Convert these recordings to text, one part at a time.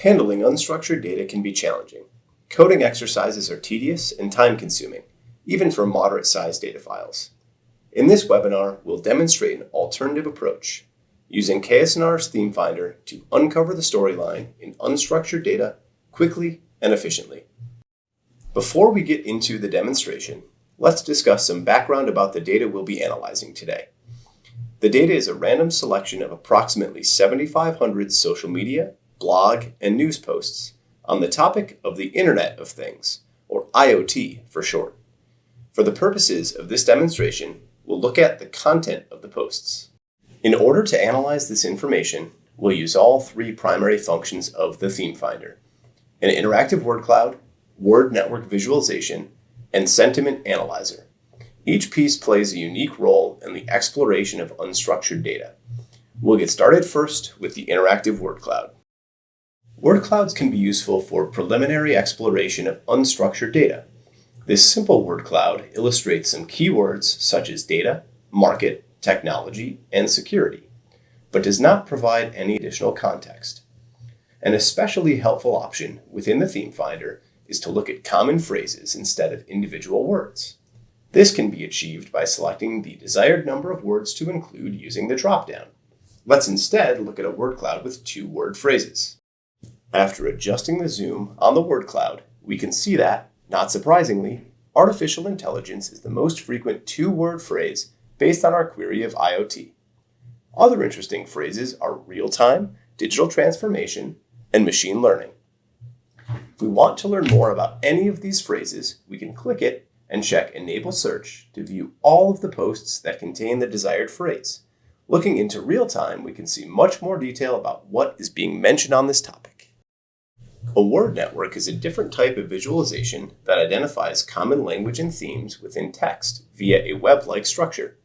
Handling unstructured data can be challenging. Coding exercises are tedious and time-consuming, even for moderate-sized data files. In this webinar, we'll demonstrate an alternative approach, using KS&R's ThemeFinder to uncover the storyline in unstructured data quickly and efficiently. Before we get into the demonstration, let's discuss some background about the data we'll be analyzing today. The data is a random selection of approximately 7,500 social media, blog, and news posts on the topic of the Internet of Things, or IoT for short. For the purposes of this demonstration, we'll look at the content of the posts. In order to analyze this information, we'll use all three primary functions of the ThemeFinder: an interactive word cloud, word network visualization, and sentiment analyzer. Each piece plays a unique role in the exploration of unstructured data. We'll get started first with the interactive word cloud. Word clouds can be useful for preliminary exploration of unstructured data. This simple word cloud illustrates some keywords such as data, market, technology, and security, but does not provide any additional context. An especially helpful option within the ThemeFinder is to look at common phrases instead of individual words. This can be achieved by selecting the desired number of words to include using the dropdown. Let's instead look at a word cloud with 2 word phrases. After adjusting the zoom on the word cloud, we can see that, not surprisingly, artificial intelligence is the most frequent 2-word phrase based on our query of IoT. Other interesting phrases are real-time, digital transformation, and machine learning. If we want to learn more about any of these phrases, we can click it and check Enable Search to view all of the posts that contain the desired phrase. Looking into real-time, we can see much more detail about what is being mentioned on this topic. A word network is a different type of visualization that identifies common language and themes within text via a web-like structure.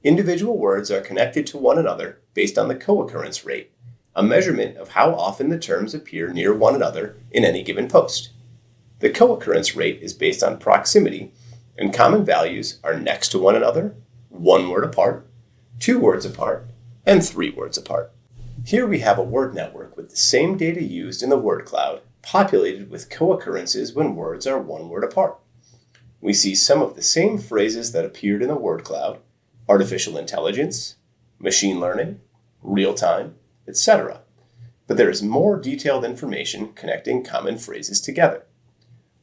Individual words are connected to one another based on the co-occurrence rate, a measurement of how often the terms appear near one another in any given post. The co-occurrence rate is based on proximity, and common values are next to one another, 1 word apart, 2 words apart, and 3 words apart. Here we have a word network with the same data used in the word cloud, populated with co-occurrences when words are 1 word apart. We see some of the same phrases that appeared in the word cloud: artificial intelligence, machine learning, real-time, etc. But there is more detailed information connecting common phrases together.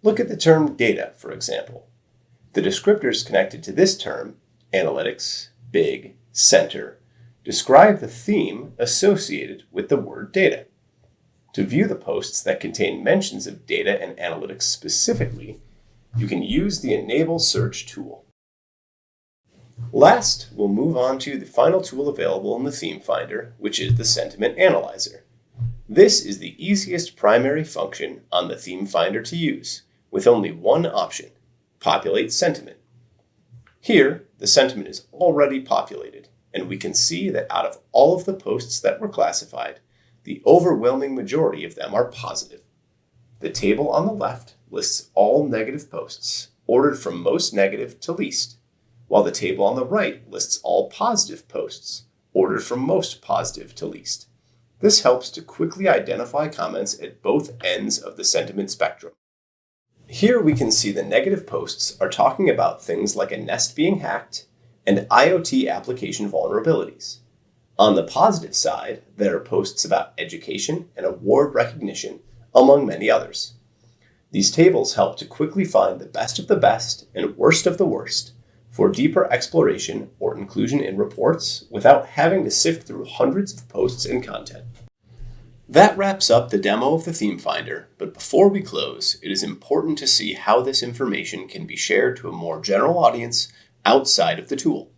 Look at the term data, for example. The descriptors connected to this term, analytics, big, center, describe the theme associated with the word data. To view the posts that contain mentions of data and analytics specifically, you can use the Enable Search tool. Last, we'll move on to the final tool available in the ThemeFinder, which is the Sentiment Analyzer. This is the easiest primary function on the ThemeFinder to use, with only one option: populate sentiment. Here, the sentiment is already populated, and we can see that out of all of the posts that were classified, the overwhelming majority of them are positive. The table on the left lists all negative posts, ordered from most negative to least, while the table on the right lists all positive posts, ordered from most positive to least. This helps to quickly identify comments at both ends of the sentiment spectrum. Here we can see the negative posts are talking about things like a Nest being hacked and IoT application vulnerabilities. On the positive side, there are posts about education and award recognition, among many others. These tables help to quickly find the best of the best and worst of the worst for deeper exploration or inclusion in reports without having to sift through hundreds of posts and content. That wraps up the demo of the ThemeFinder, but before we close, it is important to see how this information can be shared to a more general audience outside of the tool.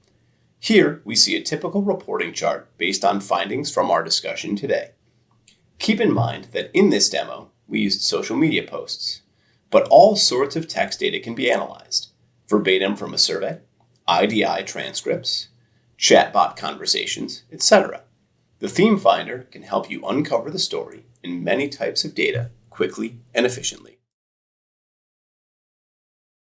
Here, we see a typical reporting chart based on findings from our discussion today. Keep in mind that in this demo, we used social media posts, but all sorts of text data can be analyzed: verbatim from a survey, IDI transcripts, chatbot conversations, etc. The ThemeFinder can help you uncover the story in many types of data quickly and efficiently.